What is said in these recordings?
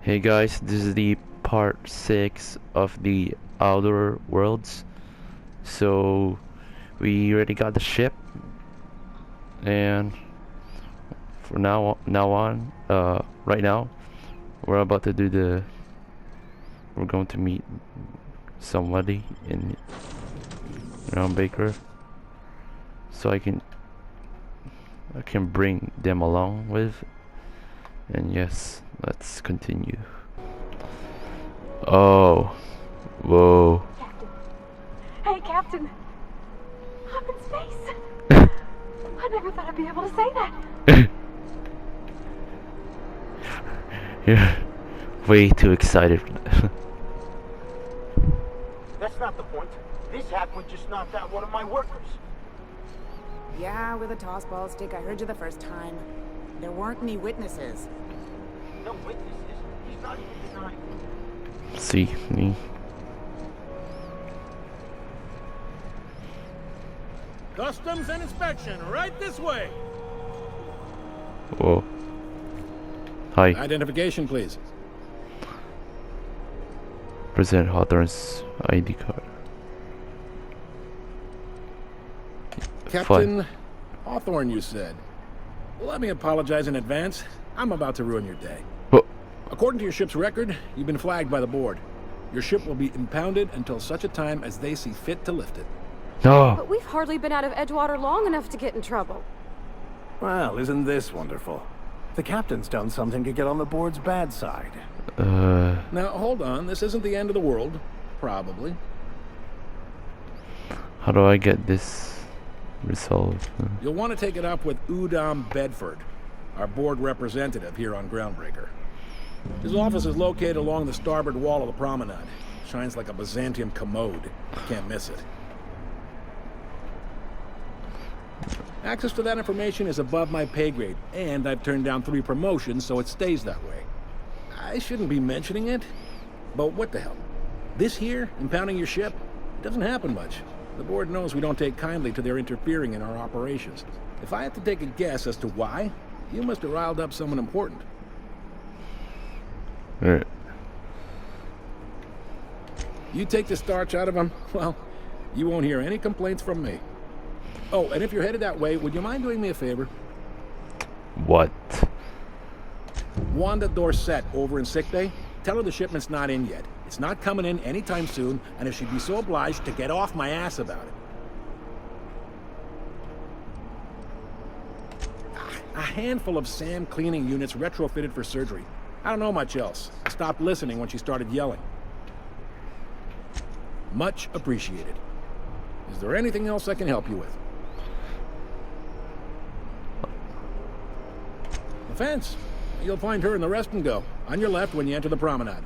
Hey guys, this is the part 6 of the Outer Worlds. So we already got the ship, and for right now we're about to do we're going to meet somebody in Baker, so I can bring them along with. And yes, let's continue. Oh, whoa. Captain. Hey, Captain. I'm in space. I never thought I'd be able to say that. You're way too excited. That's not the point. This halfwit just knocked out one of my workers. Yeah, with a toss-ball stick. I heard you the first time. There weren't any witnesses. No witnesses. He's not even denying. See me. Customs and inspection, right this way. Whoa. Hi. Identification, please. Present Hawthorne's ID card. Captain Hawthorne, you said. Let me apologize in advance. I'm about to ruin your day. Oh. According to your ship's record, you've been flagged by the board. Your ship will be impounded until such a time as they see fit to lift it. No. But we've hardly been out of Edgewater long enough to get in trouble. Well, isn't this wonderful? The captain's done something to get on the board's bad side. Now, hold on. This isn't the end of the world. Probably. How do I get this resolved? You'll want to take it up with Udom Bedford, our board representative here on Groundbreaker. His office is located along the starboard wall of the promenade. Shines like a Byzantium commode. Can't miss it. Access to that information is above my pay grade, and I've turned down 3 promotions, so it stays that way. I shouldn't be mentioning it, but what the hell? This here, impounding your ship, it doesn't happen much. The board knows we don't take kindly to their interfering in our operations. If I had to take a guess as to why, you must have riled up someone important. Alright. You take the starch out of them, well, you won't hear any complaints from me. Oh, and if you're headed that way, would you mind doing me a favor? What? Wanda Dorset over in sickbay. Tell her the shipment's not in yet. It's not coming in anytime soon, and if she'd be so obliged to get off my ass about it. A handful of SAM cleaning units retrofitted for surgery. I don't know much else. I stopped listening when she started yelling. Much appreciated. Is there anything else I can help you with? The fence. You'll find her in the rest and go, on your left when you enter the promenade.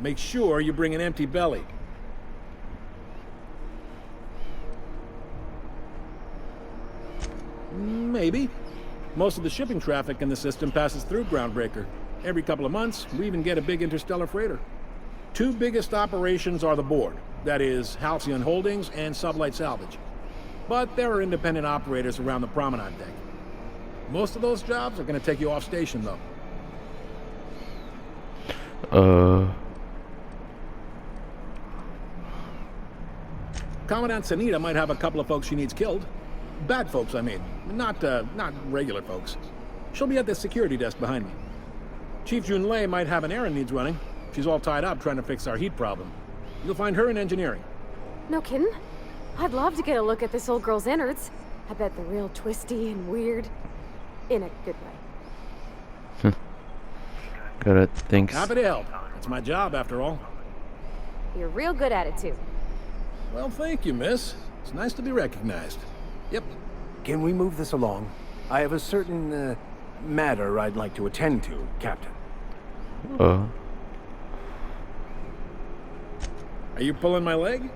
Make sure you bring an empty belly. Maybe. Most of the shipping traffic in the system passes through Groundbreaker. Every couple of months, we even get a big interstellar freighter. 2 biggest operations are the board. That is, Halcyon Holdings and Sublight Salvage. But there are independent operators around the promenade deck. Most of those jobs are going to take you off station, though. Commandant Sanita might have a couple of folks she needs killed. Bad folks, I mean. Not regular folks. She'll be at the security desk behind me. Chief Jun Lei might have an errand needs running. She's all tied up trying to fix our heat problem. You'll find her in engineering. No kidding? I'd love to get a look at this old girl's innards. I bet they're real twisty and weird. In a good way. Got it. Thanks. Happy to help. It's my job, after all. You're real good at it, too. Well, thank you, miss. It's nice to be recognized. Yep. Can we move this along? I have a certain, matter I'd like to attend to, Captain. Are you pulling my leg?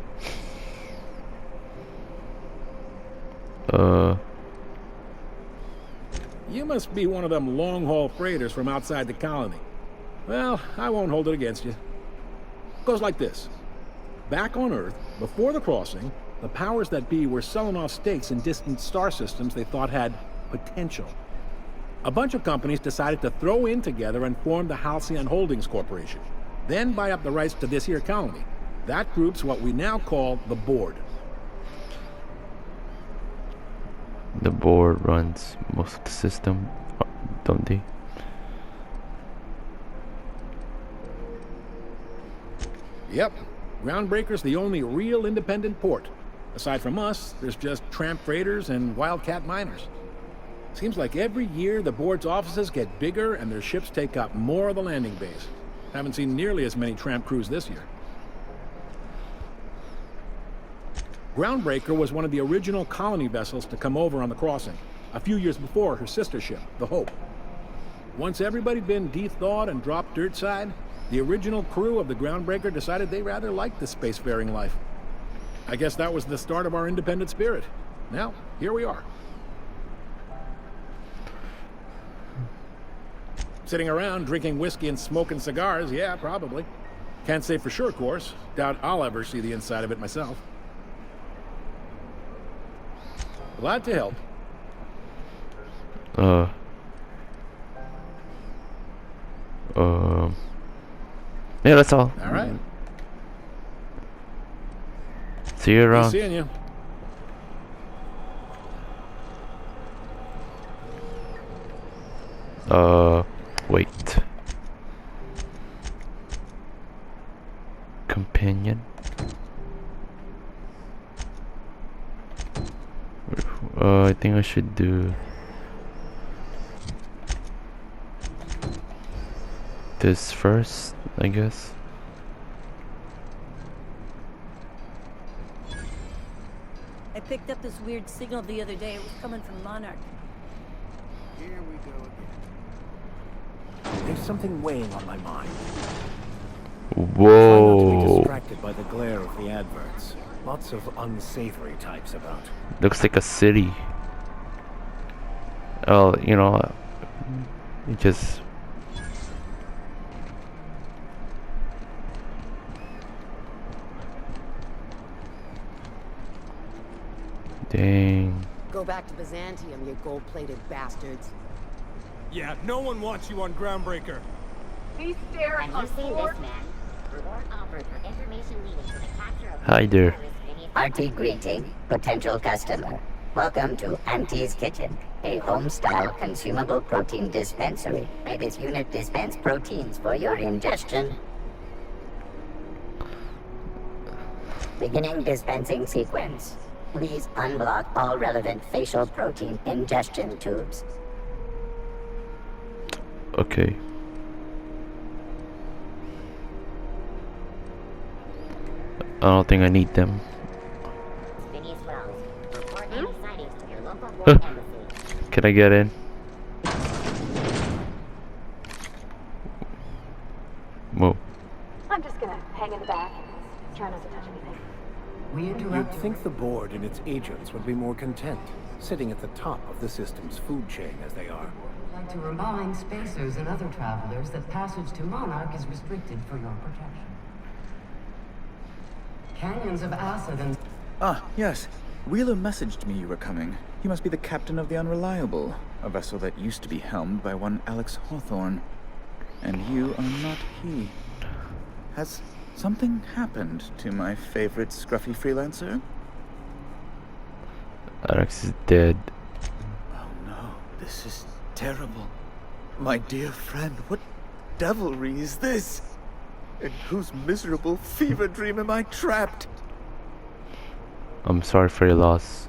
You must be one of them long-haul freighters from outside the colony. Well, I won't hold it against you. Goes like this. Back on Earth, before the crossing, the powers that be were selling off stakes in distant star systems they thought had potential. A bunch of companies decided to throw in together and form the Halcyon Holdings Corporation. Then buy up the rights to this here colony. That group's what we now call the Board. The board runs most of the system, don't they? Yep. Groundbreaker's the only real independent port. Aside from us, there's just tramp freighters and wildcat miners. Seems like every year the board's offices get bigger and their ships take up more of the landing bays. Haven't seen nearly as many tramp crews this year. Groundbreaker was one of the original colony vessels to come over on the crossing, a few years before her sister ship, the Hope. Once everybody'd been de-thawed and dropped dirtside, the original crew of the Groundbreaker decided they rather liked the spacefaring life. I guess that was the start of our independent spirit. Now, here we are. Sitting around drinking whiskey and smoking cigars, yeah, probably. Can't say for sure, of course. Doubt I'll ever see the inside of it myself. Glad to help. Yeah, that's all. All right. See you Be around. seeing you. Wait. Companion. I think I should do this first, I guess. I picked up this weird signal the other day. It was coming from Monarch. Here we go again. There's something weighing on my mind. Try not to be Whoa. distracted by the glare of the adverts. Lots of unsavory types about. Looks like a city. Oh, you know, it just. Dang. Go back to Byzantium, you gold-plated bastards. Yeah, no one wants you on Groundbreaker. Have you seen this man? Reward offered for information leading to the capture of Hi there. Hearty greeting, potential customer. Welcome to Auntie's Kitchen, a home-style consumable protein dispensary. May this unit dispense proteins for your ingestion. Beginning dispensing sequence. Please unblock all relevant facial protein ingestion tubes. Okay. I don't think I need them. Phineas Wells, report any sightings to your local war embassy. Can I get in? Whoa. I'm just gonna hang in the back. Try not to touch anything. You'd think the board and its agents would be more content, sitting at the top of the system's food chain as they are. I'd like to remind spacers and other travelers that passage to Monarch is restricted for your protection. Canyons of acid and... Ah, yes. Wheeler messaged me you were coming. He must be the captain of the Unreliable, a vessel that used to be helmed by one Alex Hawthorne. And you are not he. Has something happened to my favorite scruffy freelancer? Alex is dead. Oh no, this is terrible. My dear friend, what devilry is this? In whose miserable fever dream am I trapped? I'm sorry for your loss.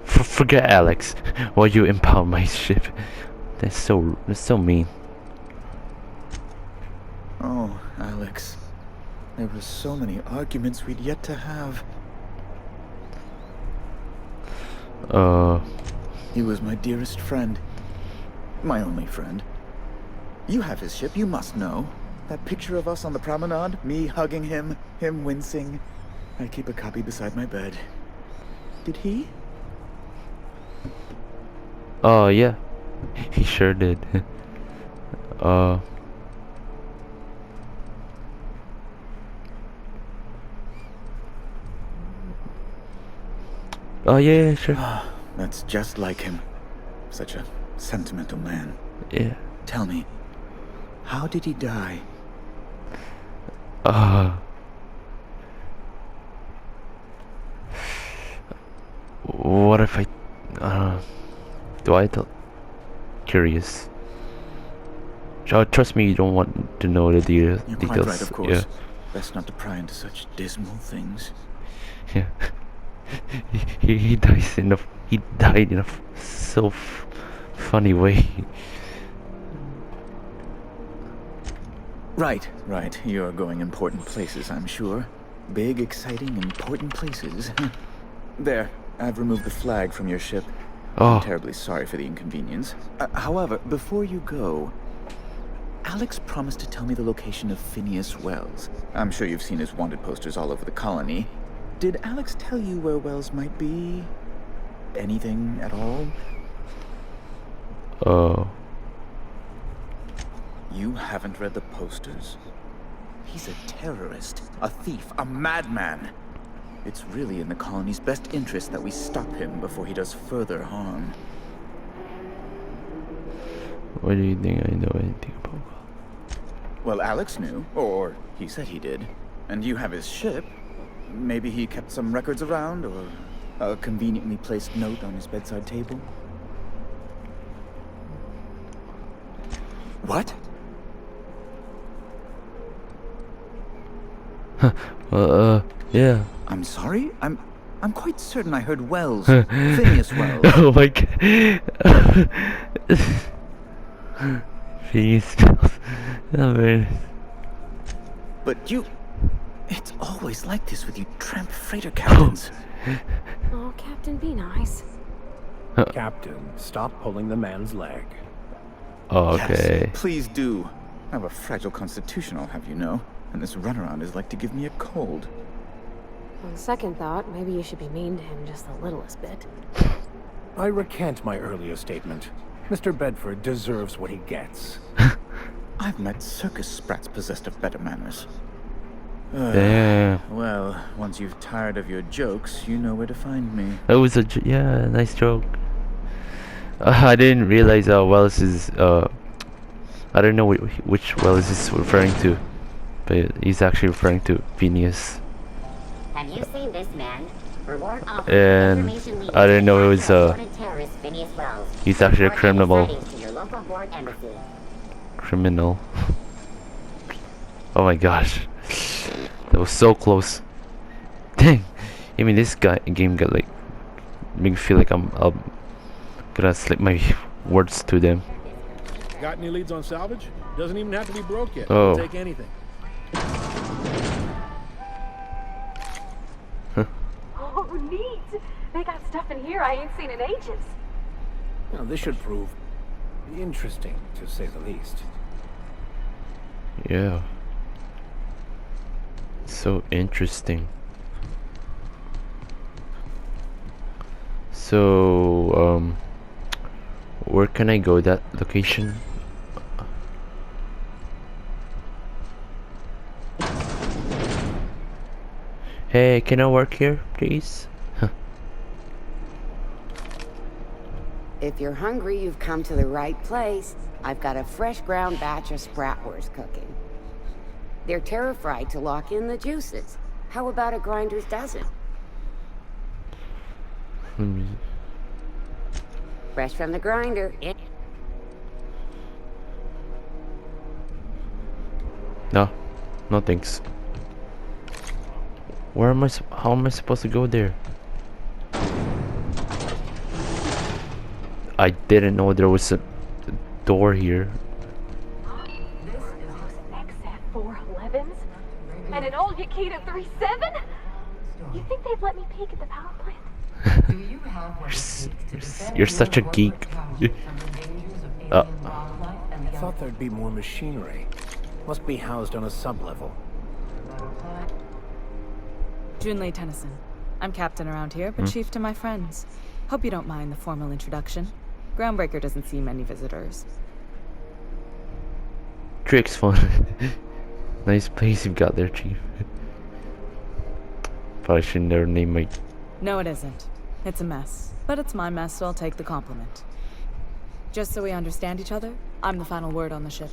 Forget Alex. Why you impound my ship? That's so mean. Oh, Alex. There were so many arguments we'd yet to have. He was my dearest friend. My only friend. You have his ship, you must know. That picture of us on the promenade, me hugging him, him wincing. I keep a copy beside my bed. Did he? Oh, yeah. He sure did. Oh yeah, sure. That's just like him. Such a sentimental man. Yeah. Tell me, how did he die? What if I... do I tell... Curious. Trust me, you don't want to know the You're details. quite right, of course. Yeah. Best not to pry into such dismal things. Yeah. he dies in a... He died in a so funny way. Right. You're going important places, I'm sure. Big, exciting, important places. There, I've removed the flag from your ship. Oh. I'm terribly sorry for the inconvenience. However, before you go, Alex promised to tell me the location of Phineas Wells. I'm sure you've seen his wanted posters all over the colony. Did Alex tell you where Wells might be? Anything at all? Oh. You haven't read the posters? He's a terrorist, a thief, a madman. It's really in the colony's best interest that we stop him before he does further harm. What do you think I know anything about? Well, Alex knew, or he said he did. And you have his ship. Maybe he kept some records around, or a conveniently placed note on his bedside table. What? Yeah. I'm sorry? I'm quite certain I heard Wells. Phineas Wells. Oh my god. Phineas Wells. Oh man. But you... It's always like this with you tramp freighter captains. Oh, Captain, be nice. Captain, stop pulling the man's leg. Okay. Yes, please do. I have a fragile constitution, I'll have you know. And this runaround is like to give me a cold. On second thought, maybe you should be mean to him just the littlest bit. I recant my earlier statement. Mr. Bedford deserves what he gets. I've met circus sprats possessed of better manners. Damn. Well, once you've tired of your jokes, you know where to find me. That was a yeah, nice joke. I didn't realize Wells is I don't know which Wells is referring to, but he's actually referring to Phineas. Have you seen this man? Reward offer And information leading I didn't know it was terrorist Phineas Wells. he's actually a Report any criminal. sightings to your local board embassy. Criminal. Oh my gosh. That was so close. Dang. I mean, this game got like make me feel like I'm gonna slip my words to them. Got any leads on salvage? Doesn't even have to be broke yet. Oh. We'll take anything. Oh, neat! They got stuff in here I ain't seen in ages. Now, this should prove interesting, to say the least. Yeah. So interesting. So, where can I go? That location? Hey, can I work here, please? If you're hungry, you've come to the right place. I've got a fresh ground batch of spratwurst cooking. They're terra-fried to lock in the juices. How about a grinder's dozen? Fresh from the grinder. No, no thanks. Where am I? How am I supposed to go there? I didn't know there was a door here. XF411s? And an old Yakita 37? You think they'd let me peek at the power plant? Do you have what it takes to defend You're such a your geek. corporate town from the dangers of alien wildlife and I the thought there'd be more machinery. Must be housed on a sublevel. Junlei Tennyson. I'm captain around here, but chief to my friends. Hope you don't mind the formal introduction. Groundbreaker doesn't see many visitors. Trick's fun. Nice place you've got there, Chief. Probably should never name my... No, it isn't. It's a mess. But it's my mess, so I'll take the compliment. Just so we understand each other, I'm the final word on the ship.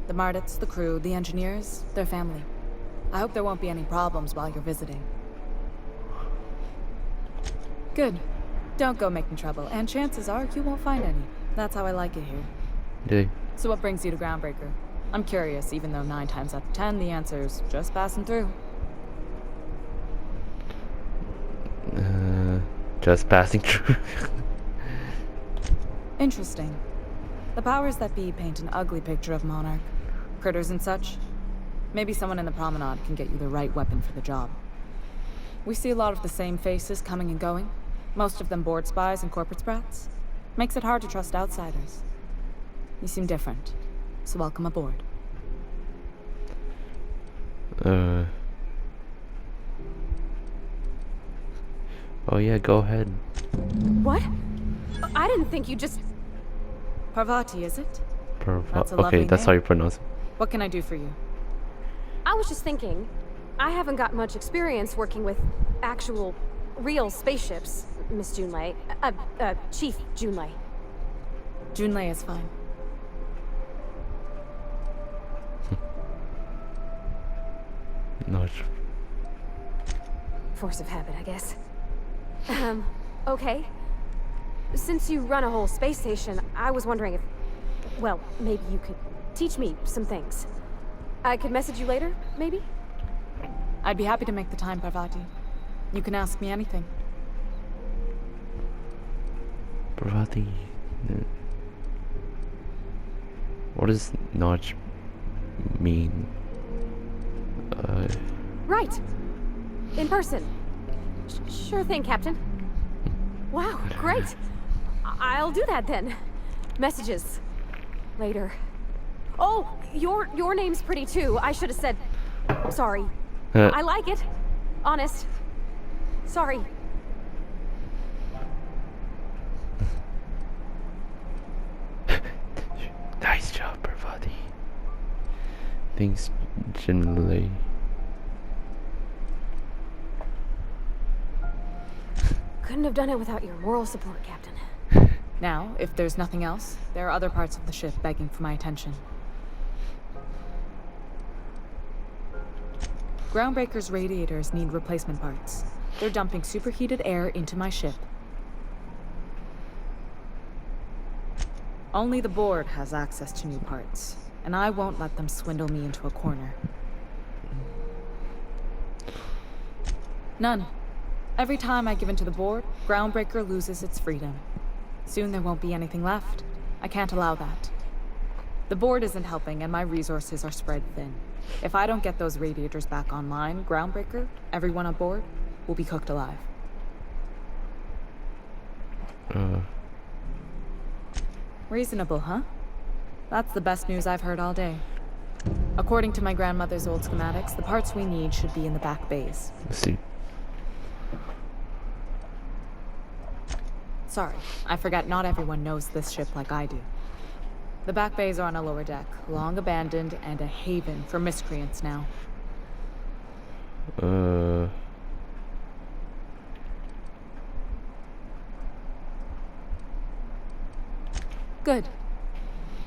The Mardits, the crew, the engineers, they're family. I hope there won't be any problems while you're visiting. Good. Don't go making trouble, and chances are you won't find any. That's how I like it here. Yeah. So what brings you to Groundbreaker? I'm curious, even though 9 times out of 10 the answer's just passing through. Just passing through. Interesting. The powers that be paint an ugly picture of Monarch. Critters and such. Maybe someone in the promenade can get you the right weapon for the job. We see a lot of the same faces coming and going. Most of them board spies and corporate sprats. Makes it hard to trust outsiders. You seem different, so welcome aboard. Oh yeah, go ahead. What? I didn't think you just... Parvati, is it? That's a Okay, lovely that's name. how you pronounce it. What can I do for you? I was just thinking, I haven't got much experience working with actual, real spaceships, Miss Junlei. Chief Junlei. Junlei is fine. No. Force of habit, I guess. Okay. Since you run a whole space station, I was wondering if... Well, maybe you could teach me some things. I could message you later, maybe? I'd be happy to make the time, Parvati. You can ask me anything. Parvati. What does notch mean? Right. In person. Sure thing, Captain. Wow, great. I'll do that then. Messages. Later. Oh, your name's pretty too. I should have said... Sorry. I like it. Honest. Sorry. Nice job, Parvati. Thanks, generally. Couldn't have done it without your moral support, Captain. Now, if there's nothing else, there are other parts of the ship begging for my attention. Groundbreaker's radiators need replacement parts. They're dumping superheated air into my ship. Only the board has access to new parts, and I won't let them swindle me into a corner. None. Every time I give in to the board, Groundbreaker loses its freedom. Soon there won't be anything left. I can't allow that. The board isn't helping, and my resources are spread thin. If I don't get those radiators back online, Groundbreaker, everyone on board, will be cooked alive. Reasonable, huh? That's the best news I've heard all day. According to my grandmother's old schematics, the parts we need should be in the back bays. Let's see. Sorry, I forgot not everyone knows this ship like I do. The back bays are on a lower deck, long abandoned and a haven for miscreants now. Good.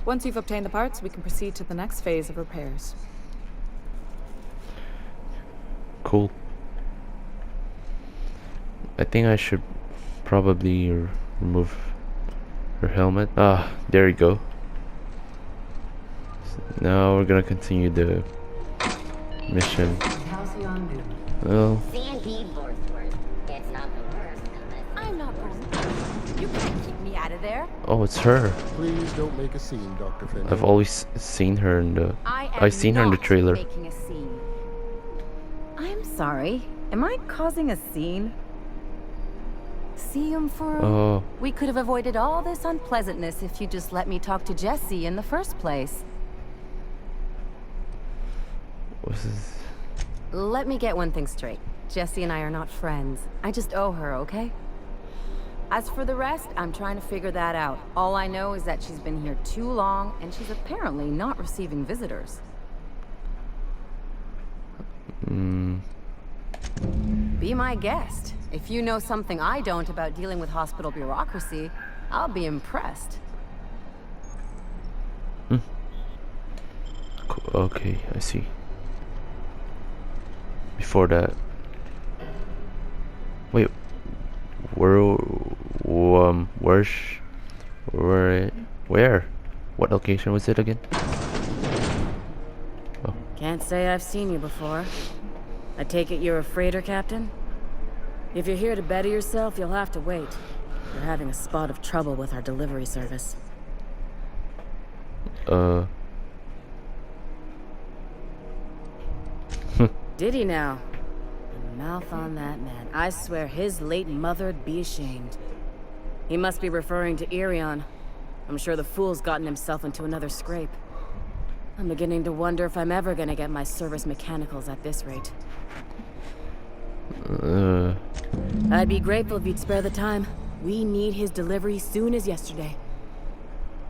Once you've obtained the parts, we can proceed to the next phase of repairs. Cool. I think I should probably remove her helmet. Ah, there you go. Now we're gonna continue the mission. Well, It's not the worst unless... I'm not wrong. You can't keep me out of there. oh, it's her. Please don't make a scene, Dr. Finley. I've always seen her in the. I've seen her in the trailer. Making a scene. I'm sorry. Am I causing a scene? See him for... Oh. We could have avoided all this unpleasantness if you just let me talk to Jesse in the first place. What's this? Let me get one thing straight. Jesse and I are not friends. I just owe her, okay? As for the rest, I'm trying to figure that out. All I know is that she's been here too long, and she's apparently not receiving visitors. Be my guest. If you know something I don't about dealing with hospital bureaucracy, I'll be impressed. Okay, I see. Before that, wait, where? What location was it again? Oh. Can't say I've seen you before. I take it you're a freighter captain? If you're here to better yourself, you'll have to wait. We're having a spot of trouble with our delivery service. Did he now? The mouth on that man. I swear his late mother'd be ashamed. He must be referring to Irion. I'm sure the fool's gotten himself into another scrape. I'm beginning to wonder if I'm ever gonna get my service mechanicals at this rate. I'd be grateful if you'd spare the time. We need his delivery soon as yesterday.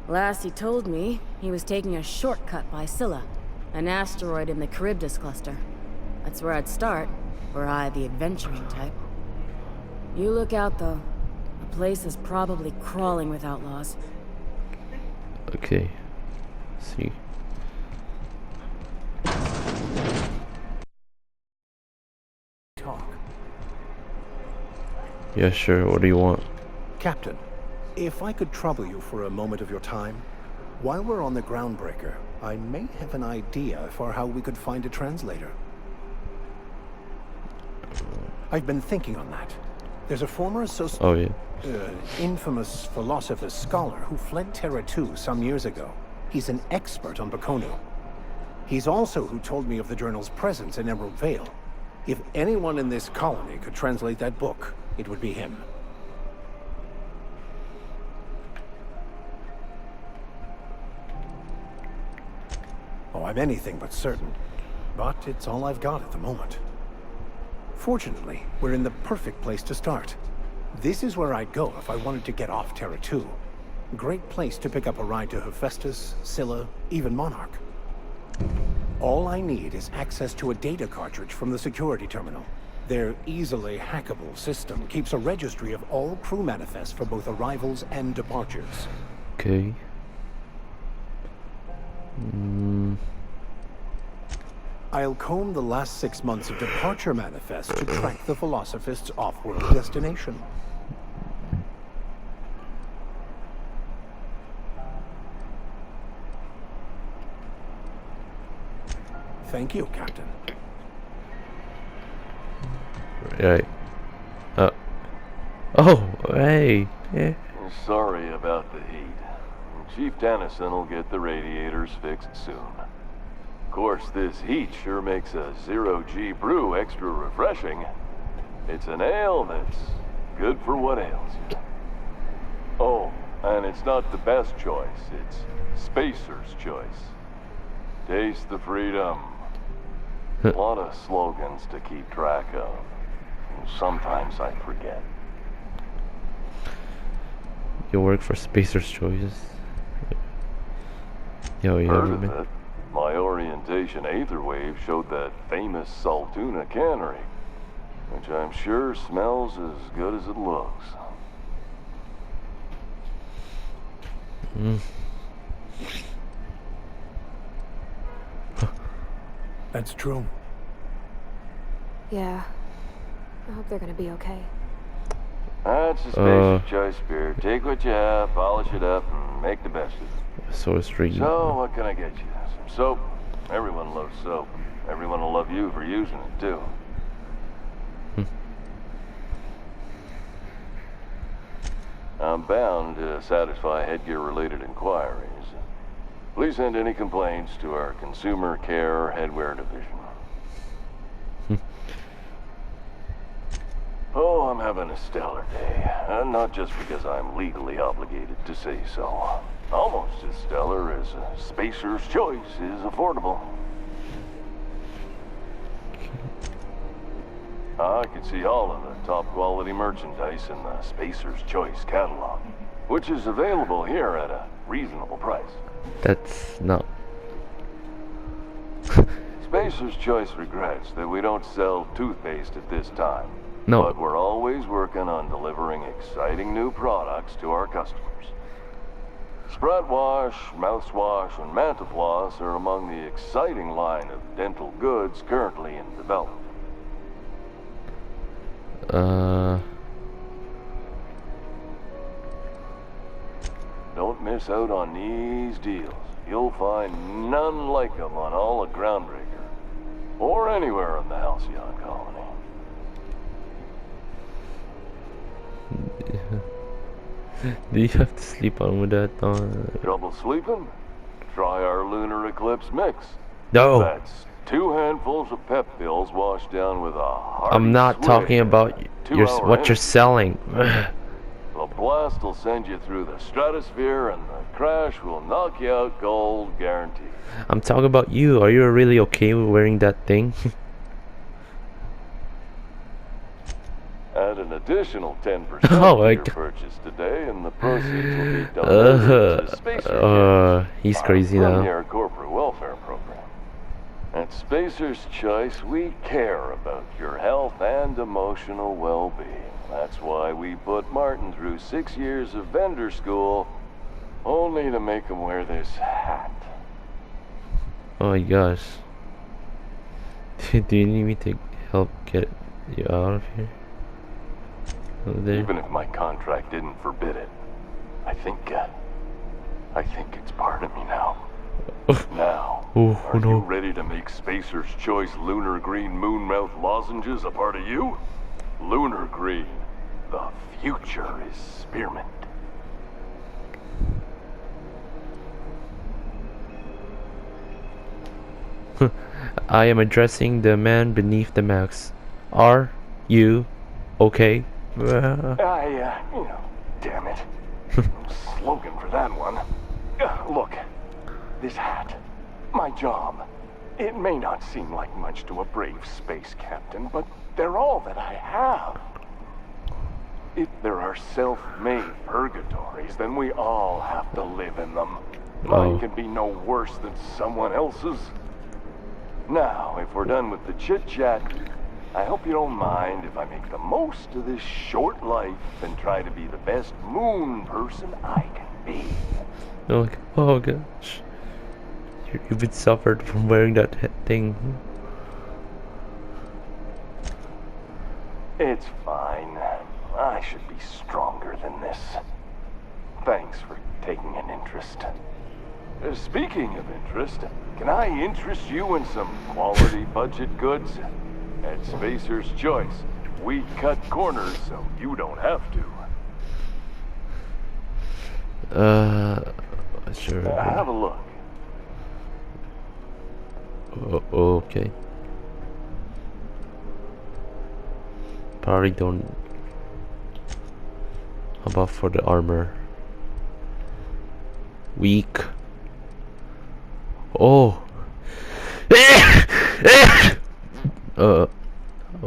Last he told me, he was taking a shortcut by Scylla, an asteroid in the Charybdis cluster. That's where I'd start, were I the adventuring type. You look out, though. The place is probably crawling with outlaws. Okay. See. Talk. Yeah, sure. What do you want? Captain, if I could trouble you for a moment of your time, while we're on the Groundbreaker, I may have an idea for how we could find a translator. I've been thinking on that. There's a former infamous philosopher scholar who fled Terra 2 some years ago. He's an expert on Bakonu. He's also who told me of the journal's presence in Emerald Vale. If anyone in this colony could translate that book, it would be him. Oh, I'm anything but certain. But it's all I've got at the moment. Fortunately, we're in the perfect place to start. This is where I'd go if I wanted to get off Terra 2. Great place to pick up a ride to Hephaestus, Scylla, even Monarch. All I need is access to a data cartridge from the security terminal. Their easily hackable system keeps a registry of all crew manifests for both arrivals and departures. Okay. I'll comb the last 6 months of departure manifests to track the Philosophist's off-world destination. Thank you, Captain. Right. Oh, hey. Yeah. Sorry about the heat. Chief Dennison will get the radiators fixed soon. Of course, this heat sure makes a zero-G brew extra refreshing. It's an ale that's good for what ails you. Oh, and it's not the best choice. It's Spacer's choice. Taste the freedom. A lot of slogans to keep track of. Sometimes I forget. You work for Spacer's Choices? Yo, you Heard of it? My orientation aetherwave showed that famous Saltuna cannery, which I'm sure smells as good as it looks. That's true. Yeah. I hope they're gonna be okay. That's a Spacer's Choice beer. Take what you have, polish it up, and make the best of it. So street. So, what can I get you? Some soap? Everyone loves soap. Everyone will love you for using it, too. I'm bound to satisfy headgear-related inquiries. Please send any complaints to our Consumer Care Headwear Division. Oh, I'm having a stellar day. And not just because I'm legally obligated to say so. Almost as stellar as Spacer's Choice is affordable. I can see all of the top quality merchandise in the Spacer's Choice catalog, which is available here at a reasonable price. That's not... Spacer's Choice regrets that we don't sell toothpaste at this time. No. But we're always working on delivering exciting new products to our customers. Sprat wash, mouthwash, and mantafloss are among the exciting line of dental goods currently in development. Don't miss out on these deals. You'll find none like them on all of Groundbreaker, or anywhere in the Halcyon colony. Do you have to sleep on with that Trouble sleeping? Try our lunar eclipse mix. No. That's 2 handfuls of pep pills washed down with a hearty I'm not swig talking about and your 2-hour what you're energy. selling. The blast will send you through the stratosphere, and the crash will knock you out cold, guaranteed. I'm talking about you. Are you really okay with wearing that thing? Add an additional 10% Oh to my your God. purchase today, and the proceeds will be donated to Spacer He's Kids, crazy our now. premier corporate welfare program. At Spacer's Choice, we care about your health and emotional well-being. That's why we put Martin through 6 years of vendor school, only to make him wear this hat. Oh my gosh. Do you need me to help get you out of here? Over there? Even if my contract didn't forbid it, I think it's part of me now. Now, are you ready to make Spacer's Choice Lunar Green Moonmouth lozenges a part of you? Lunar Green, the future is spearmint. I am addressing the man beneath the mask. Are you okay? Damn it. Slogan for that one. Look, this hat, my job. It may not seem like much to a brave space captain, but they're all that I have. If there are self-made purgatories, then we all have to live in them. Mine can be no worse than someone else's. Now, if we're done with the chit-chat, I hope you don't mind if I make the most of this short life and try to be the best moon person I can be. Oh gosh. You've been suffered from wearing that thing. It's fine. I should be stronger than this. Thanks for taking an interest. Speaking of interest, can I interest you in some quality budget goods? At Spacer's Choice, we cut corners so you don't have to. Sure. Have a look. Okay. Probably don't. How about for the armor? Weak. Oh.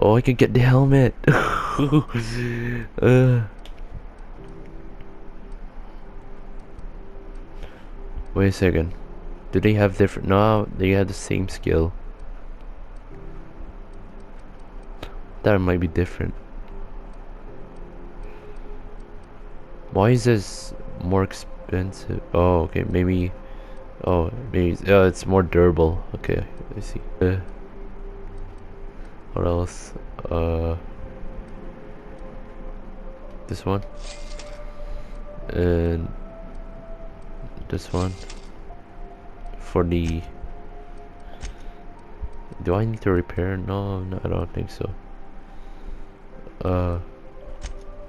Oh, I can get the helmet. Wait a second. Do they have different? No, they have the same skill. That might be different. Why is this more expensive? Oh, okay, maybe. Oh, maybe it's more durable. Okay, I see. What else? This one. And this one. For the. Do I need to repair? No, I don't think so.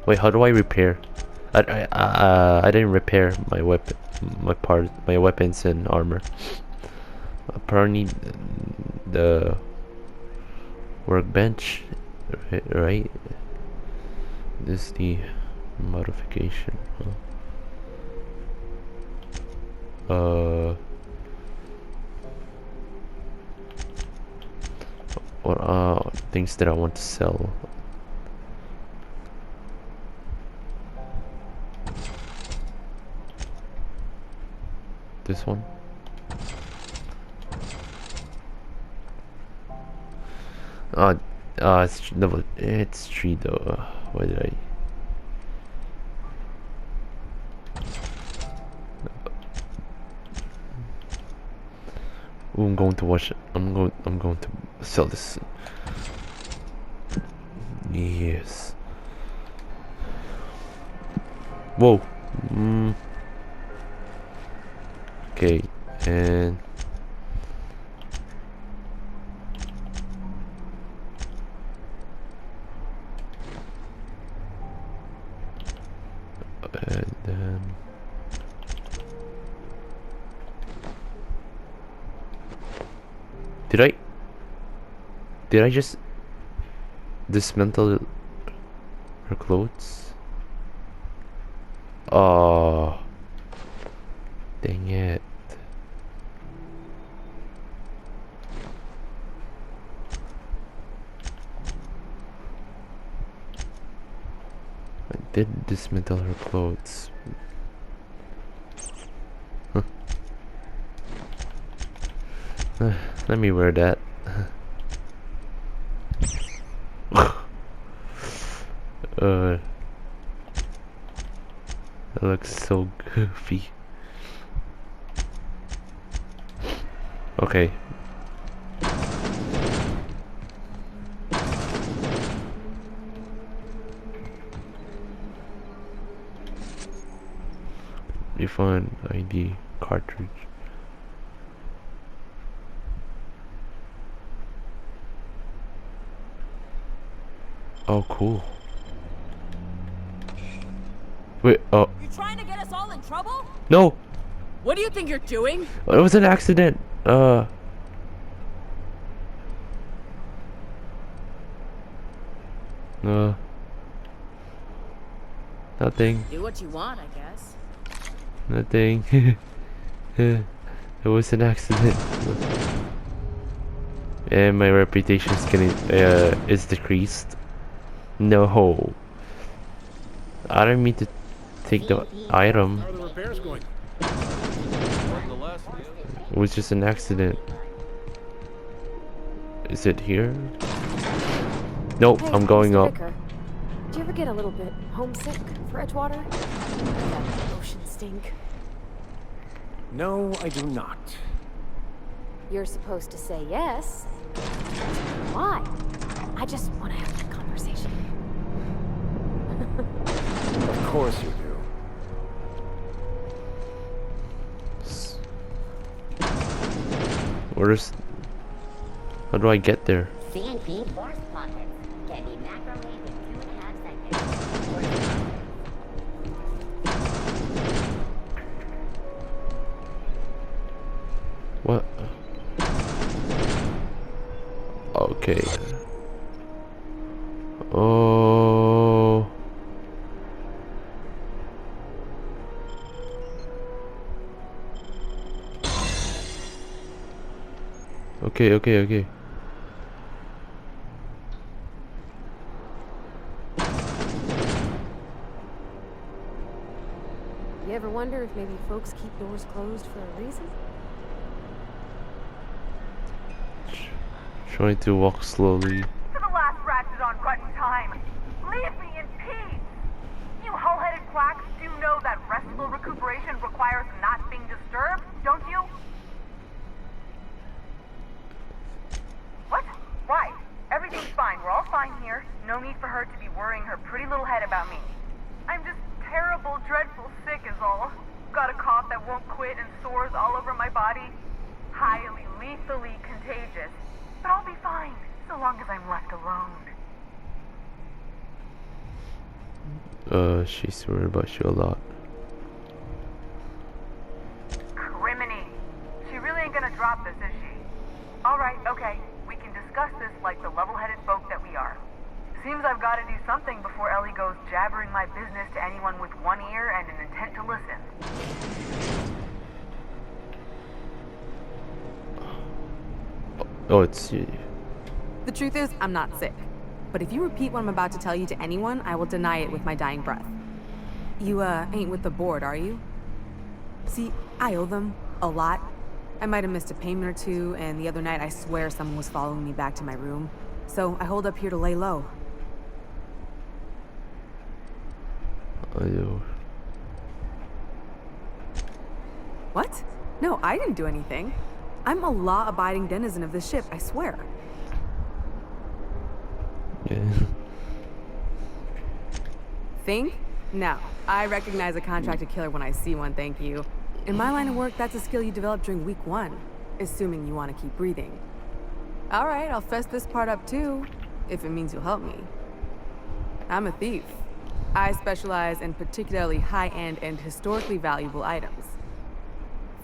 Wait, how do I repair? I didn't repair my weapon, my weapons and armor. Apparently, the workbench, right? This is the modification. What things that I want to sell? This one. It's level. It's 3 though. Why did I? I'm going to watch it. I'm going to sell this. Yes. Whoa. Okay, and then did I just dismantle her clothes? Oh, dang it. I did dismantle her clothes. Huh. Let me wear that. That looks so goofy. Okay. Refund ID cartridge. Oh, cool. Wait, oh. You trying to get us all in trouble? No! What do you think you're doing? It was an accident. Nothing. Do what you want, I guess. Nothing. It was an accident. And my reputation is decreased. No. I don't mean to take the item. How are the repairs going? It was just an accident. Is it here? Nope, Hey, I'm going Mr. up. Vicker, do you ever get a little bit homesick for Edgewater? That ocean stink. No, I do not. You're supposed to say yes. Why? I just want to have a conversation. Of course you do. Where's... How do I get there? CNP force pockets can be macrometed in 2.5 seconds. What? Okay. Oh. Okay. You ever wonder if maybe folks keep doors closed for a reason? Trying to walk slowly. For the last ratchet on rotten time. Leave me in peace! You hull-headed quacks do know that restful recuperation requires not being disturbed, don't you? What? Why? Everything's fine. We're all fine here. No need for her to be worrying her pretty little head about me. I'm just terrible, dreadful sick is all. Got a cough that won't quit and sores all over my body. Highly, lethally contagious. But I'll be fine, so long as I'm left alone. She's worried about you a lot. Criminy. She really ain't gonna drop this, is she? Alright, okay. We can discuss this like the level-headed folk that we are. Seems I've gotta do something before Ellie goes jabbering my business to anyone with one ear and an intent to listen. Oh, it's you. The truth is, I'm not sick. But if you repeat what I'm about to tell you to anyone, I will deny it with my dying breath. You, ain't with the board, are you? See, I owe them a lot. I might have missed a payment or two, and the other night I swear someone was following me back to my room. So I hold up here to lay low. I do. What? No, I didn't do anything. I'm a law-abiding denizen of this ship, I swear. Yeah. Think? No. I recognize a contracted killer when I see one, thank you. In my line of work, that's a skill you develop during week 1, assuming you want to keep breathing. All right, I'll fess this part up too, if it means you'll help me. I'm a thief. I specialize in particularly high-end and historically valuable items.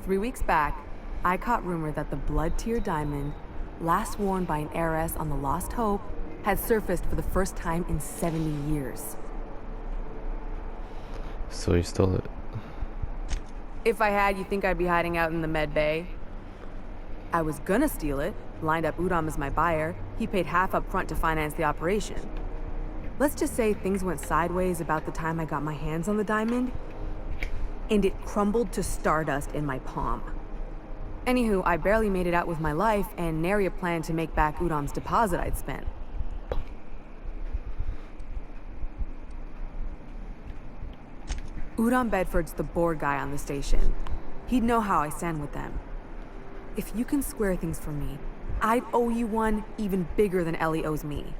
3 weeks back, I caught rumor that the blood-tier diamond, last worn by an heiress on the Lost Hope, had surfaced for the first time in 70 years. So you stole it. If I had, you think I'd be hiding out in the med bay? I was gonna steal it, lined up Udom as my buyer. He paid half up front to finance the operation. Let's just say things went sideways about the time I got my hands on the diamond, and it crumbled to stardust in my palm. Anywho, I barely made it out with my life, and nary a plan to make back Udom's deposit I'd spent. Udom Bedford's the board guy on the station. He'd know how I stand with them. If you can square things for me, I'd owe you one even bigger than Ellie owes me.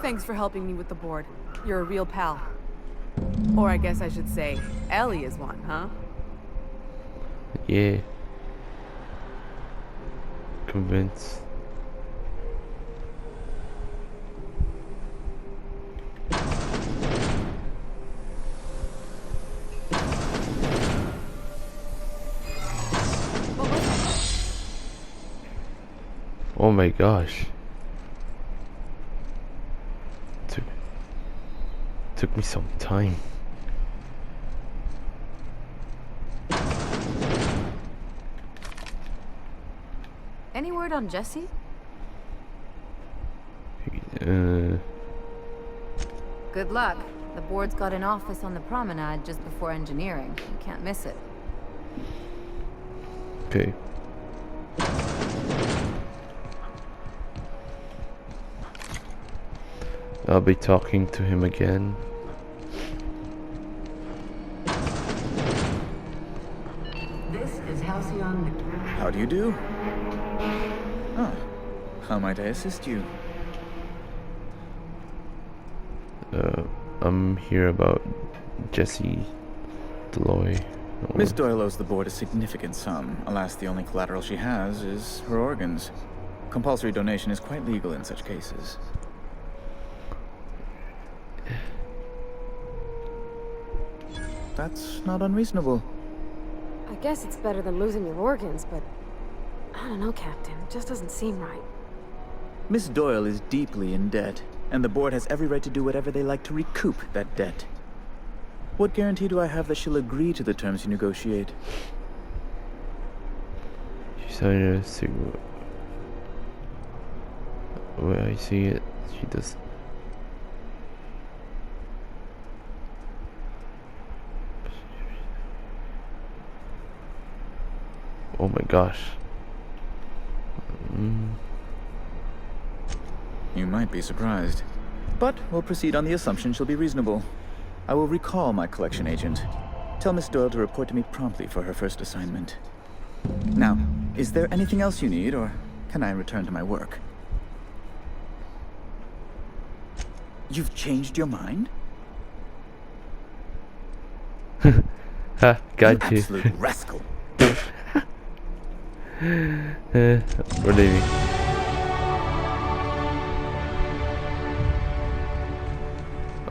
Thanks for helping me with the board. You're a real pal. Or I guess I should say, Ellie is one, huh? Yeah. Convinced. Oh my gosh. Took me some time. Any word on Jesse? Uh. Good luck. The board's got an office on the promenade just before engineering. You can't miss it. Okay. I'll be talking to him again. This is Halcyon. How do you do? Ah, how might I assist you? I'm here about Jesse Deloy. Miss Doyle owes the board a significant sum. Alas, the only collateral she has is her organs. Compulsory donation is quite legal in such cases. That's not unreasonable. I guess it's better than losing your organs, but I don't know, Captain. It just doesn't seem right. Miss Doyle is deeply in debt, and the board has every right to do whatever they like to recoup that debt. What guarantee do I have that she'll agree to the terms you negotiate? She's signing a cigarette. Where I see it, she does. Oh my gosh. You might be surprised. But we'll proceed on the assumption she'll be reasonable. I will recall my collection agent. Tell Miss Doyle to report to me promptly for her first assignment. Now, is there anything else you need, or can I return to my work? You've changed your mind? Ha, got you. Absolute rascal. What do you mean?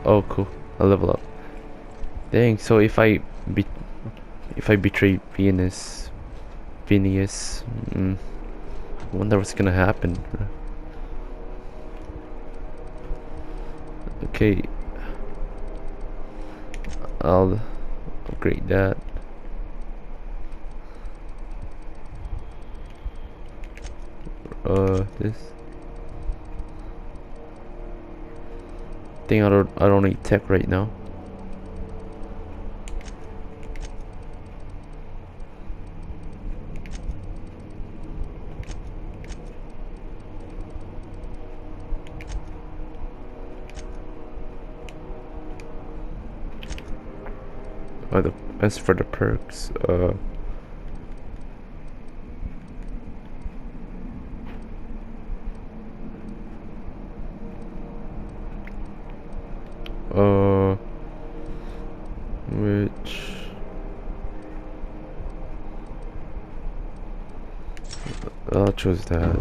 Oh, cool. I'll level up. Dang. So if I betray Phineas, I wonder what's gonna happen. Okay. I'll upgrade that. This. Think I don't need tech right now. As for the perks, which I'll choose that.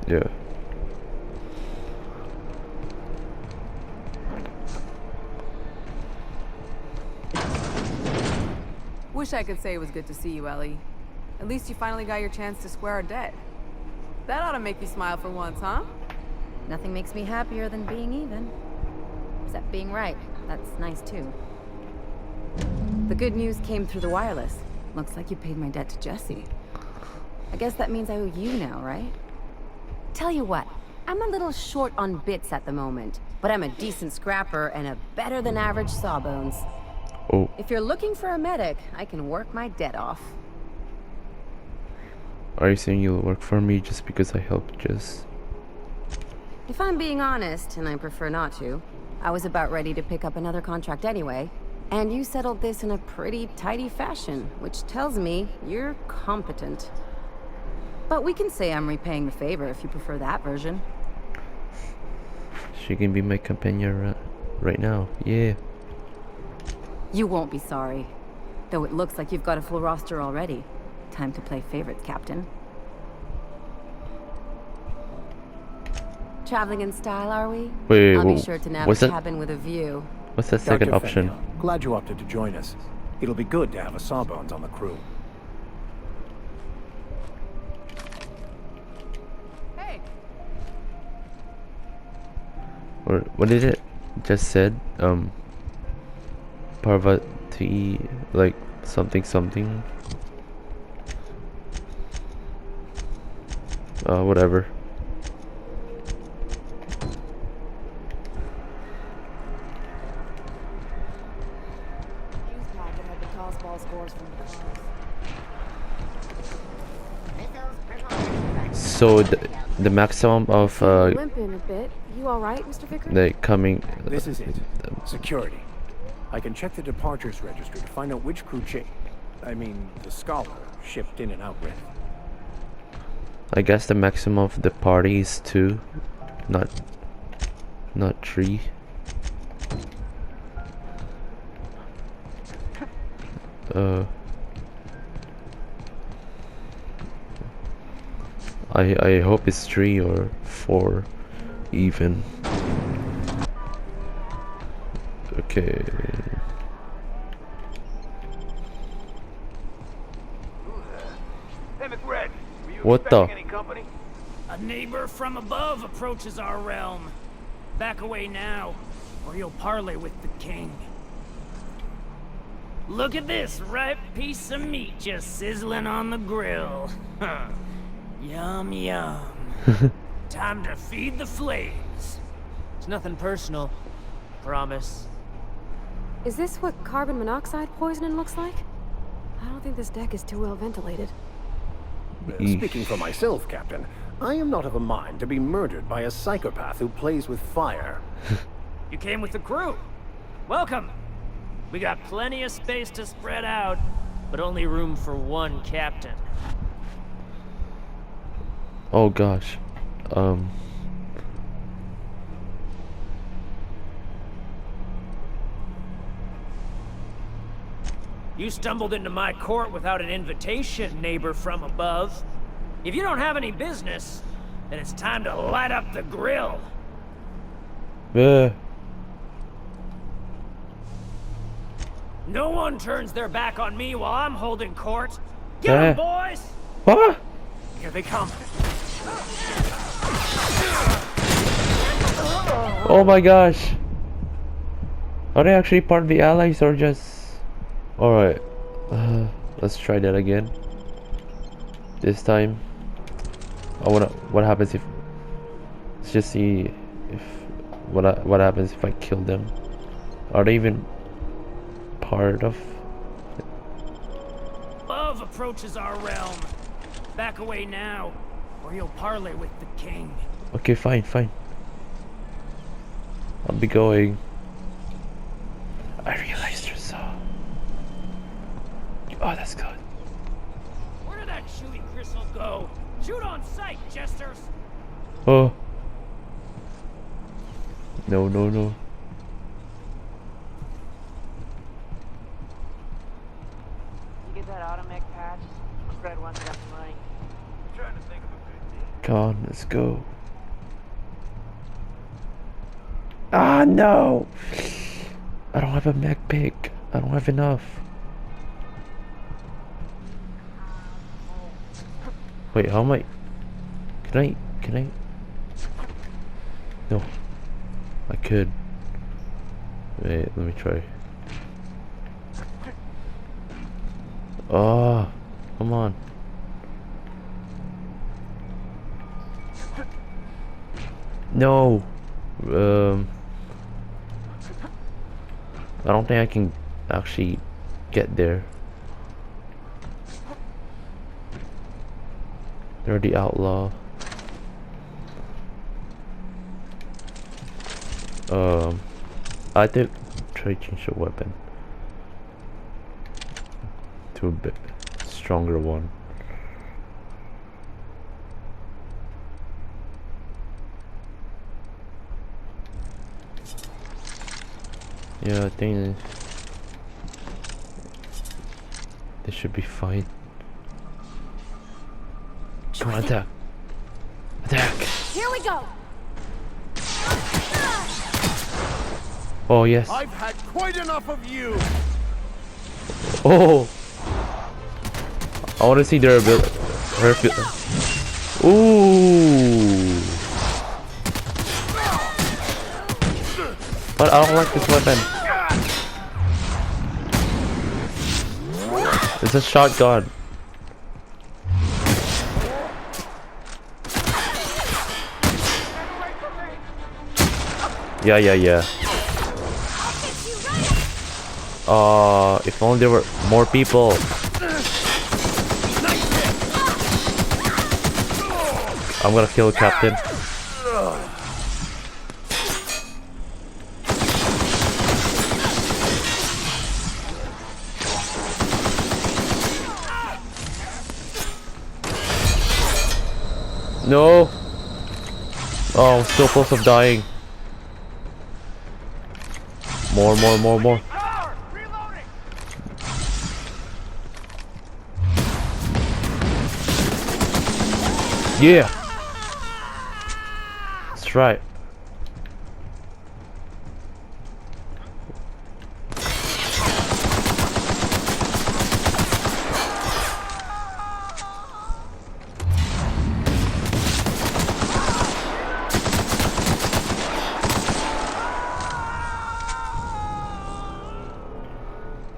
Yeah. Wish I could say it was good to see you, Ellie. At least you finally got your chance to square our debt. That ought to make you smile for once, huh? Nothing makes me happier than being even. Except being right. That's nice too. The good news came through the wireless. Looks like you paid my debt to Jesse. I guess that means I owe you now, right? Tell you what, I'm a little short on bits at the moment, but I'm a decent scrapper and a better than average sawbones. Oh. If you're looking for a medic, I can work my debt off. Are you saying you'll work for me just because I helped Jess? If I'm being honest, and I prefer not to, I was about ready to pick up another contract anyway, and you settled this in a pretty tidy fashion, which tells me you're competent. But we can say I'm repaying the favor if you prefer that version. She can be my companion right now. Yeah. You won't be sorry. Though it looks like you've got a full roster already. Time to play favorites, Captain. Traveling in style, are we? Wait, I'll be sure to nab a what's that? cabin with a view. What's the second Dr. option? Fenniel, glad you opted to join us. It'll be good to have a Sawbones on the crew. Hey. Or what did it just said? Parvati, like something something. Whatever. So the maximum of Limping a bit. You all right, Mr. Vickers? the coming. This is it. Security. I can check the departures registry to find out which crew the Scholar shipped in and out with. I guess the maximum of the party is 2, not 3. I hope it's 3 or 4 even. Okay. Hey, McRed, were you What the? expecting any company? A neighbor from above approaches our realm. Back away now, or you'll parley with the king. Look at this ripe piece of meat just sizzling on the grill. Yum, yum. Time to feed the flames. It's nothing personal. Promise. Is this what carbon monoxide poisoning looks like? I don't think this deck is too well ventilated. Speaking for myself, Captain, I am not of a mind to be murdered by a psychopath who plays with fire. You came with the crew. Welcome. We got plenty of space to spread out, But only room for one captain. Oh gosh. You stumbled into my court without an invitation, neighbor from above. If you don't have any business, then it's time to light up the grill. No one turns their back on me while I'm holding court. Get 'em, boys! What? Here they come. Oh my gosh. Are they actually part of the allies or just... Alright. Let's try that again. This time. What happens if... Let's just see if... What happens if I kill them. Are they even part of... Love approaches our realm. Back away now, or you'll parley with the king. Okay, fine. I'll be going. I realized there's saw. Oh, that's good. Where did that shooting crystal go? Shoot on sight, jesters! Oh. No, no, no. You get that automech patch? Fred wants that money. I'm trying to think of a good deal. Come on, let's go. Ah, no! I don't have a mech pick. I don't have enough. Wait, how am I? Can I? No. I could. Wait, let me try. Oh, come on. No. I don't think I can actually get there. They're the outlaw. I did try to change the weapon to a bit stronger one. Yeah, I think this should be fine. Come on, attack! Attack! Here we go. Oh yes. I've had quite enough of you. Oh, I want to see their ability. Ooh. But I don't like this weapon. It's a shotgun. Yeah. If only there were more people. I'm gonna kill the captain. No. Oh, I'm so close of dying. More. Yeah. That's right.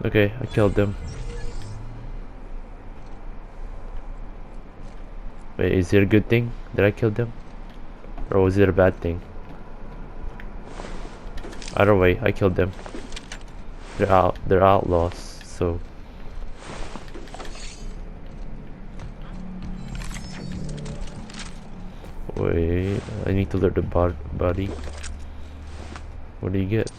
Okay, I killed them. Wait, is it a good thing that I killed them? Or was it a bad thing? Either way, I killed them. They're outlaws, so... Wait, I need to learn the body. What do you get?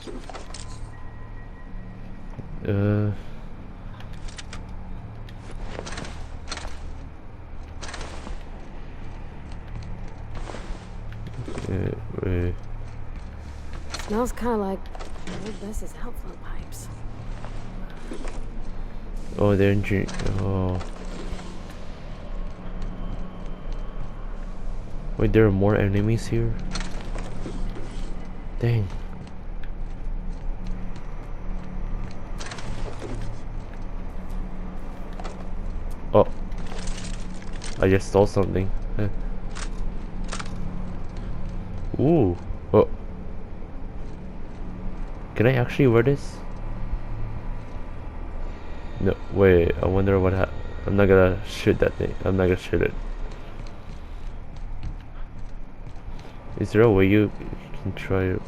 Wait. Smells kind of like this is outflow pipes. Oh, they're injured. Oh. Wait, there are more enemies here? Dang. Oh. I just stole something. Ooh. Oh. Can I actually wear this? No, wait, I wonder what I'm not gonna shoot that thing. I'm not gonna shoot it. Is there a way you can try it?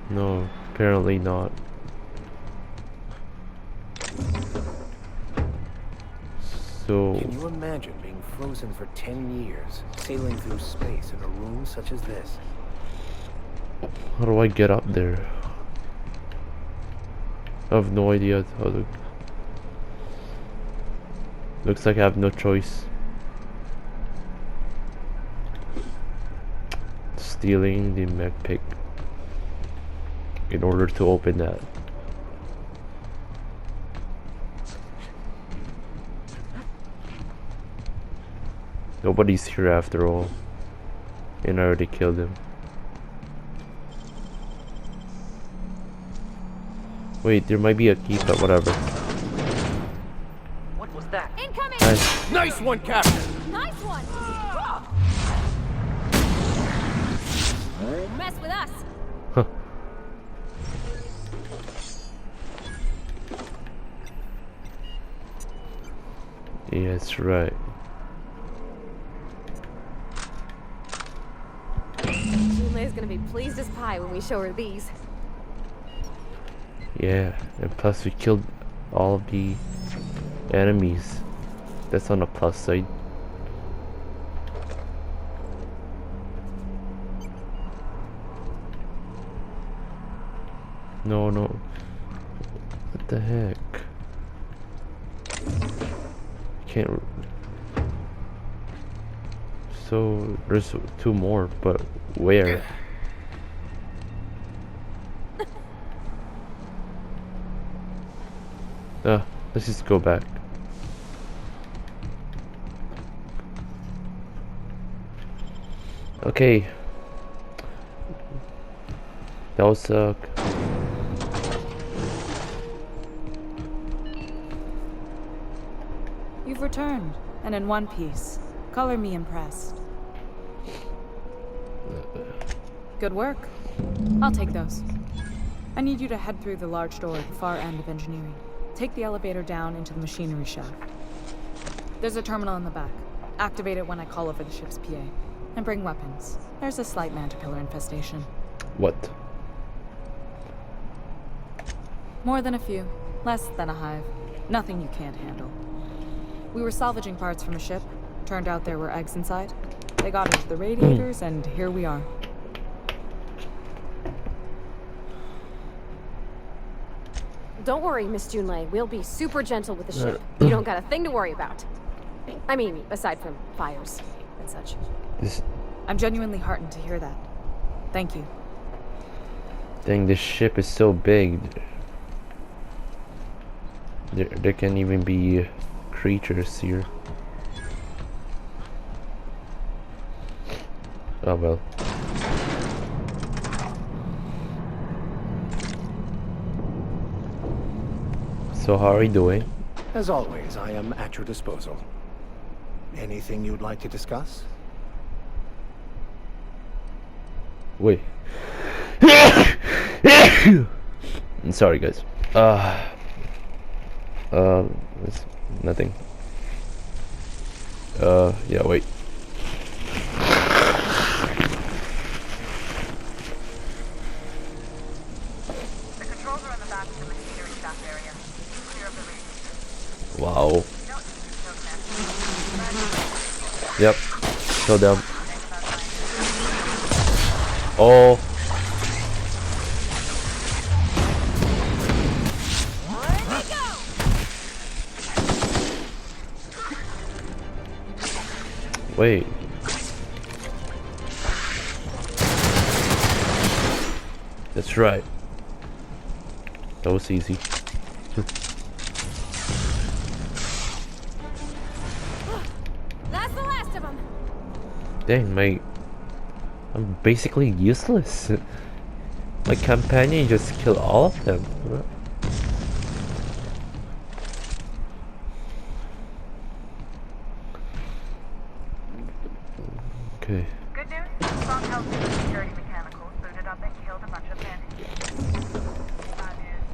No, apparently not. So... Can you imagine being frozen for 10 years, sailing through space in a room such as this? How do I get up there? I have no idea how to... Looks like I have no choice. Stealing the mech pick in order to open that. Nobody's here after all, and I already killed him. Wait, there might be a key, but whatever. What was that? Incoming! Nice. Nice one, Captain! Nice one! Mess with us! Huh. Yeah, that's right. Junlei's gonna be pleased as pie when we show her these. Yeah, and plus we killed all of the enemies. That's on the plus side. No, no. What the heck? Can't. So there's 2 more, but where? Let's just go back. Okay. That will suck. You've returned, and in one piece. Color me impressed. Good work. I'll take those. I need you to head through the large door at the far end of engineering. Take the elevator down into the machinery shaft. There's a terminal in the back. Activate it when I call over the ship's PA. And bring weapons. There's a slight mantipillar infestation. What? More than a few. Less than a hive. Nothing you can't handle. We were salvaging parts from a ship. Turned out there were eggs inside. They got into the radiators, and here we are. Don't worry, Miss Junlei. We'll be super gentle with the ship. You don't got a thing to worry about. I mean, aside from fires and such. I'm genuinely heartened to hear that. Thank you. Dang, this ship is so big. There can even be creatures here. Oh well. So how are you doing? As always, I am at your disposal. Anything you'd like to discuss? Wait. I'm sorry, guys. It's nothing. Yeah, wait. The controls are in the back of the machinery shaft area. Clear of the radiators. Wow. Yep. Kill them. Oh. Wait. That's right. That was easy. That's the last of them. Dang, I'm basically useless. My companion just killed all of them. Okay. Good news, Song held to the security mechanicals, booted up and killed a bunch of vantage. Bad news,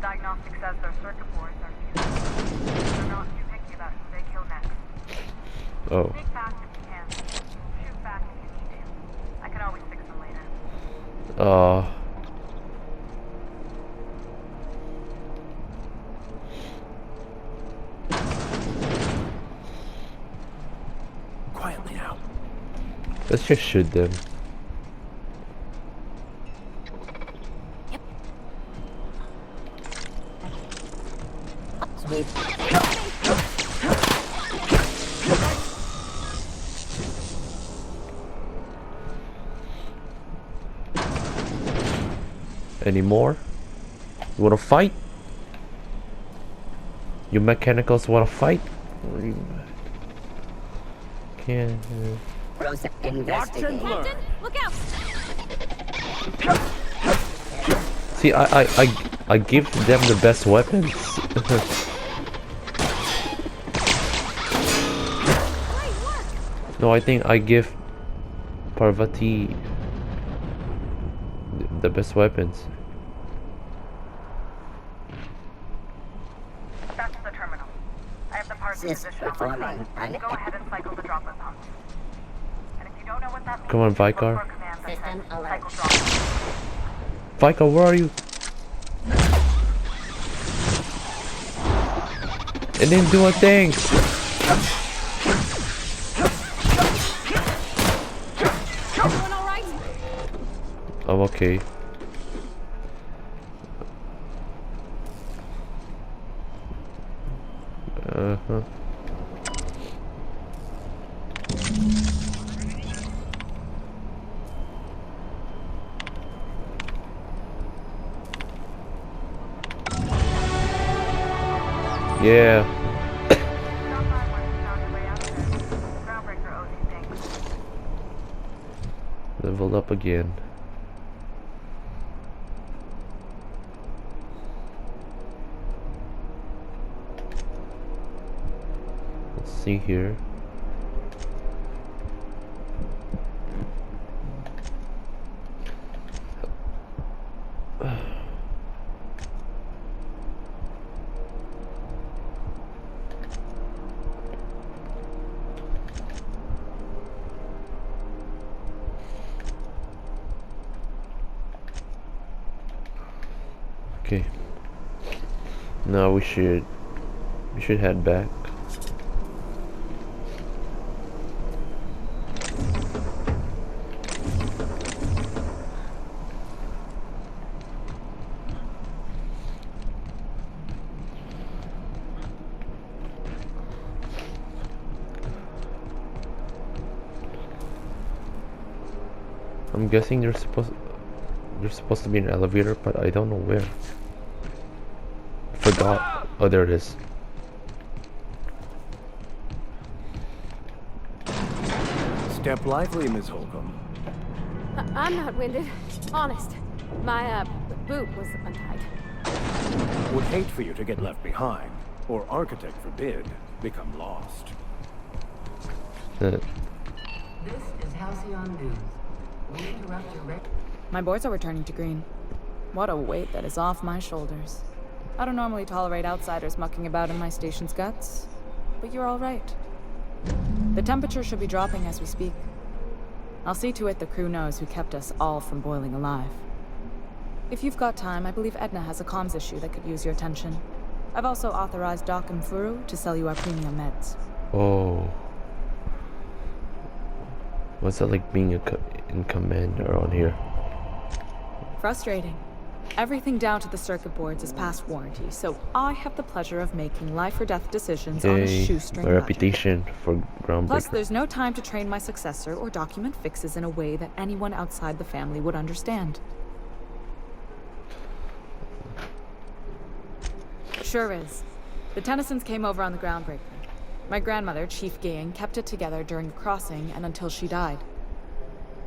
diagnostic says their circuit boards are fused. They're not too picky about who they kill next. Oh. Sneak fast if you can. Shoot back if you need to. I can always fix them later. Quietly now. Let's just shoot them. We... Any more? You wanna fight? You mechanicals wanna fight? Can't. Watch and learn. Captain, look out! See, I give them the best weapons. No, I think I give Parvati the best weapons. That's the terminal. I have the parts in position on my side. Go ahead and cycle the droplet pump. And if you don't know what that means, Come on, look for a Vicar. command that says cycle droplet. Vicar, where are you? It didn't do a thing. Everyone all right? I'm okay. Uh-huh. Yeah. Level up again. Let's see here. Okay. Now we should head back. I'm guessing there's supposed to be an elevator, but I don't know where. Forgot. Oh, there it is. Step lively, Miss Holcomb. I'm not winded. Honest. My, boot was untied. Would hate for you to get left behind, or architect forbid, become lost. This is Halcyon News. We interrupt your My boards are returning to green. What a weight that is off my shoulders. I don't normally tolerate outsiders mucking about in my station's guts, but you're all right. The temperature should be dropping as we speak. I'll see to it the crew knows who kept us all from boiling alive. If you've got time, I believe Edna has a comms issue that could use your attention. I've also authorized Doc and Furu to sell you our premium meds. Oh. What's that like being in command around here? Frustrating. Everything down to the circuit boards is past warranty, so I have the pleasure of making life or death decisions on a shoestring my budget. reputation for groundbreaker. Plus, there's no time to train my successor or document fixes in a way that anyone outside the family would understand. Sure is. The Tennysons came over on the groundbreaker. My grandmother, Chief Gang, kept it together during the crossing and until she died.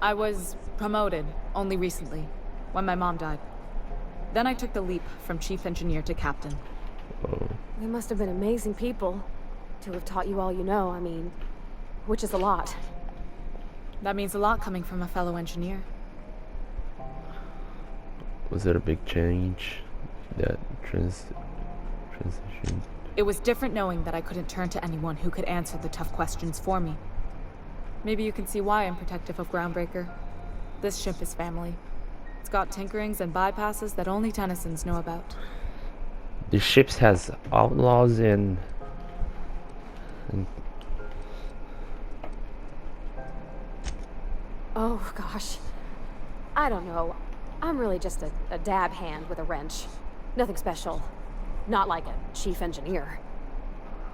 I was promoted only recently, when my mom died. Then I took the leap from chief engineer to captain. They must have been amazing people to have taught you all you know, I mean, which is a lot. That means a lot coming from a fellow engineer. Was it a big change? That transition? It was different knowing that I couldn't turn to anyone who could answer the tough questions for me. Maybe you can see why I'm protective of Groundbreaker. This ship is family. It's got tinkerings and bypasses that only Tennysons know about. The ships has outlaws and Oh, gosh. I don't know. I'm really just a dab hand with a wrench. Nothing special. Not like a chief engineer.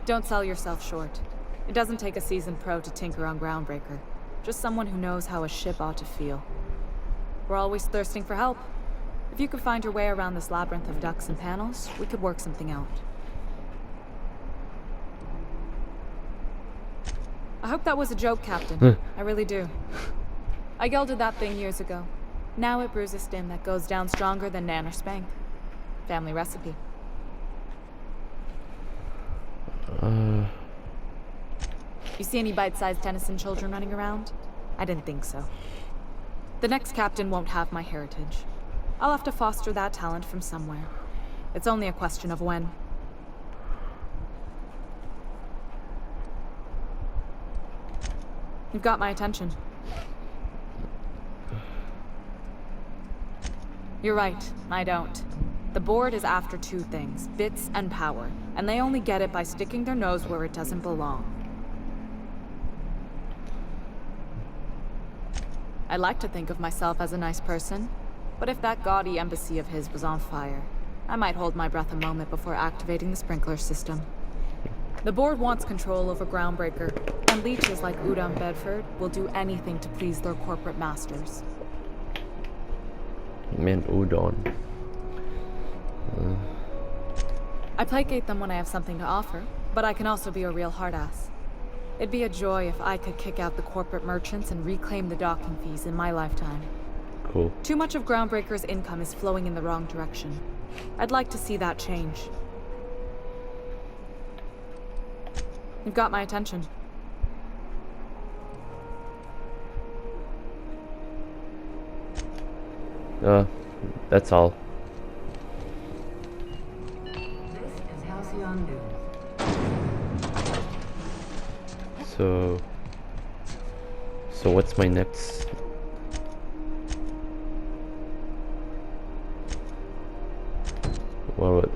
Don't sell yourself short. It doesn't take a seasoned pro to tinker on Groundbreaker. Just someone who knows how a ship ought to feel. We're always thirsting for help. If you could find your way around this labyrinth of ducts and panels, we could work something out. I hope that was a joke, Captain. I really do. I gelded that thing years ago. Now it brews a stim that goes down stronger than Nan or Spank. Family recipe. You see any bite-sized Tennyson children running around? I didn't think so. The next captain won't have my heritage. I'll have to foster that talent from somewhere. It's only a question of when. You've got my attention. You're right, I don't. The board is after two things, bits and power, and they only get it by sticking their nose where it doesn't belong. I like to think of myself as a nice person, but if that gaudy embassy of his was on fire, I might hold my breath a moment before activating the sprinkler system. The board wants control over Groundbreaker, and leeches like Udon Bedford will do anything to please their corporate masters. Man, Udon. I placate them when I have something to offer, but I can also be a real hard-ass. It'd be a joy if I could kick out the corporate merchants and reclaim the docking fees in my lifetime. Cool. Too much of Groundbreaker's income is flowing in the wrong direction. I'd like to see that change. You've got my attention. That's all. This is Halcyon News. So what's my next? What?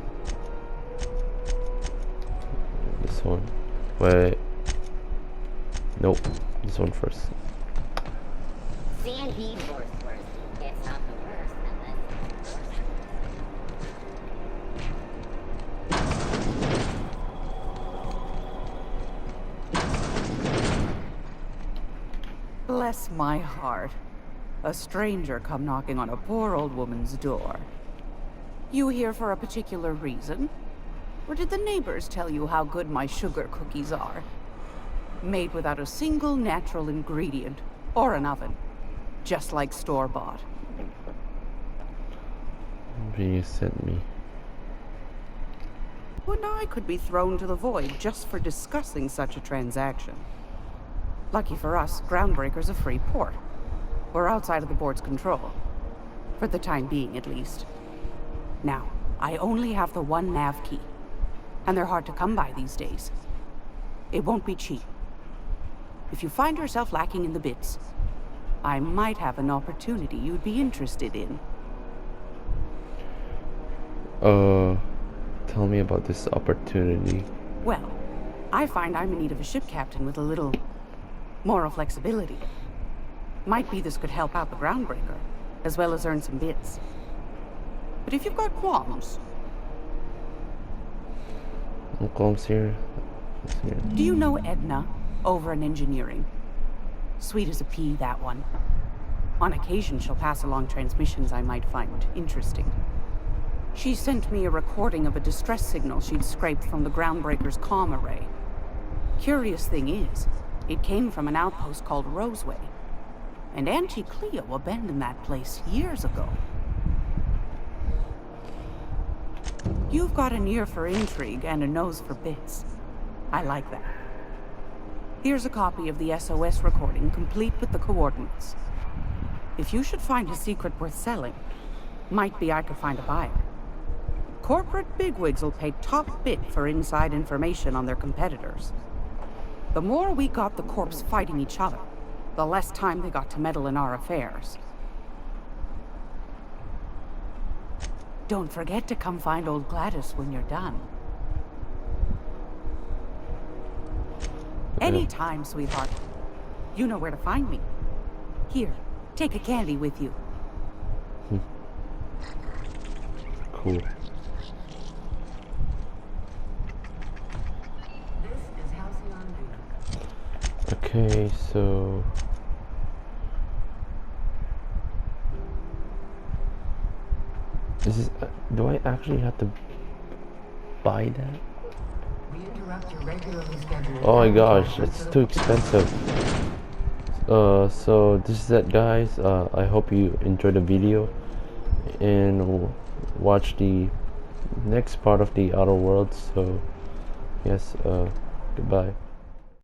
This one. Wait. Nope. This one first. Sandy Wordsworth. It's not the worst unless it's Bless my heart. A stranger come knocking on a poor old woman's door. You here for a particular reason? Or did the neighbors tell you how good my sugar cookies are? Made without a single natural ingredient, or an oven. Just like store-bought. You sent me. When I could be thrown to the void just for discussing such a transaction. Lucky for us, Groundbreaker's a free port. We're outside of the board's control. For the time being, at least. Now, I only have the one nav key. And they're hard to come by these days. It won't be cheap. If you find yourself lacking in the bits, I might have an opportunity you'd be interested in. Tell me about this opportunity. Well, I find I'm in need of a ship captain with a little moral flexibility. Might be this could help out the Groundbreaker, as well as earn some bits. But if you've got qualms... No qualms here. Do you know Edna, over in engineering? Sweet as a pea, that one. On occasion, she'll pass along transmissions I might find interesting. She sent me a recording of a distress signal she'd scraped from the Groundbreaker's comm array. Curious thing is, it came from an outpost called Roseway. And Auntie Cleo abandoned that place years ago. You've got an ear for intrigue and a nose for bits. I like that. Here's a copy of the SOS recording, complete with the coordinates. If you should find a secret worth selling, might be I could find a buyer. Corporate bigwigs will pay top bit for inside information on their competitors. The more we got the corps fighting each other, the less time they got to meddle in our affairs. Don't forget to come find old Gladys when you're done. Anytime, sweetheart. You know where to find me. Here, take a candy with you. Cool. Okay, so this is. Do I actually have to buy that? Oh my gosh, it's too expensive. So this is it, guys. I hope you enjoyed the video and watch the next part of the Outer Worlds. So yes, goodbye.